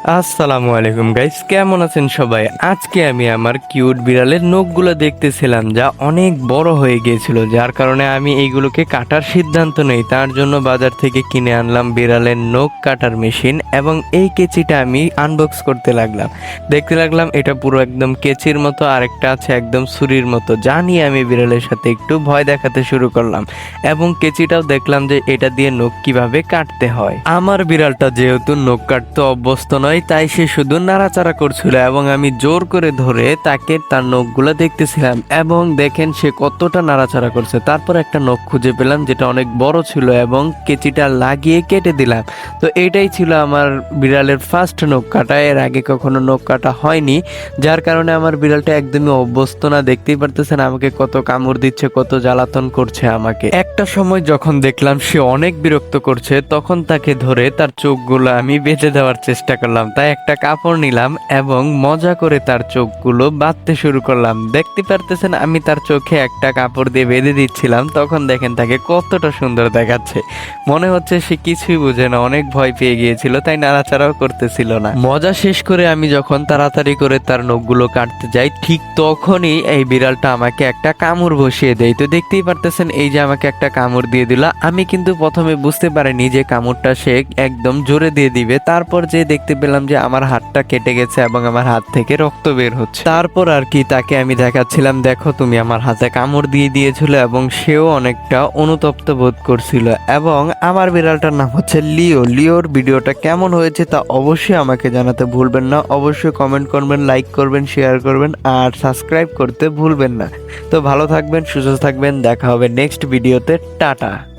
আসসালামু আলাইকুম গাইস, কেমন আছেন সবাই? আজকে আমি আমার কিউট বিড়ালের নখগুলো দেখতেছিলাম, যা অনেক বড় হয়ে গিয়েছিল, যার কারণে আমি এইগুলোকে কাটার সিদ্ধান্ত নেই। তার জন্য বাজার থেকে কিনে আনলাম বিড়ালের নখ কাটার মেশিন এবং এই কেচিটা আমি আনবক্স করতে লাগলাম। দেখতে লাগলাম এটা পুরো একদম কেচির মতো, আরেকটা আছে একদম ছুরির মতো, যা নিয়ে আমি বিড়ালের সাথে একটু ভয় দেখাতে শুরু করলাম এবং কেচিটাও দেখলাম যে এটা দিয়ে নখ কিভাবে কাটতে হয়। আমার বিড়ালটা যেহেতু নখ কাটতে অভ্যস্ত নয়, তাই সে শুধু নাড়াচাড়া করছিল এবং আমি জোর করে ধরে তাকে তার নখগুলো দেখতেছিলাম এবং দেখেন সে কতটা নাড়াচাড়া করছে। তারপর একটা নখ খুঁজে পেলাম যেটা অনেক বড় ছিল এবং কেচিটা লাগিয়ে কেটে দিলাম। তো এটাই ছিল আমার বিড়ালের ফার্স্ট নখ কাটা। এর আগে কখনো নখ কাটা হয়নি, যার কারণে আমার বিড়ালটা একদমই অভ্যস্ত না। দেখতেই পারতেছেন আমাকে কত কামড় দিচ্ছে, কত জ্বালাতন করছে আমাকে। একটা সময় যখন দেখলাম সে অনেক বিরক্ত করছে, তখন তাকে ধরে তার চোখগুলো আমি বেঁধে দেওয়ার চেষ্টা করলাম। তাই একটা কাপড় নিলাম এবং মজা করে তার চোখগুলো বাঁধতে শুরু করলাম। দেখতে পারতেছেন আমি তার চোখে একটা কাপড় দিয়ে বেঁধে দিচ্ছিলাম। তখন দেখেন তাকে কতটা সুন্দর দেখাচ্ছে। মনে হচ্ছে সে কিছুই বুঝে না, অনেক ভয় পেয়ে গিয়েছিল, তাই নাড়াচাড়াও করতেছিল না। মজা শেষ করে আমি যখন তাড়াতাড়ি করে তার নখগুলো কাটতে যাই, ঠিক তখনই এই বিড়ালটা আমাকে একটা কামড় বসিয়ে দেয়। তো দেখতেই পারতেছেন এই যে আমাকে একটা কামড় দিয়ে দিল। আমি কিন্তু প্রথমে বুঝতে পারিনি যে কামড়টা সে একদম জোরে দিয়ে দিবে। তারপর যে দেখতে পেলাম যে আমার হাতটা কেটে গেছে এবং আমার হাত থেকে রক্ত বের হচ্ছে। তারপর আর কি তাকে আমি দেখাচ্ছিলাম, দেখো তুমি আমার হাতে কামড় দিয়ে দিয়েছিল, এবং সেও অনেকটা অনুতপ্ত বোধ করছিল। এবং আমার বিড়ালটার নাম হচ্ছে লিও। লিওর ভিডিওটা কেমন হয়েছে তা অবশ্যই আমাকে জানাতে ভুলবেন না। অবশ্যই কমেন্ট করবেন, লাইক করবেন, শেয়ার করবেন আর সাবস্ক্রাইব করতে ভুলবেন না। তো ভালো থাকবেন, সুস্থ থাকবেন, দেখা হবে নেক্সট ভিডিওতে। টাটা।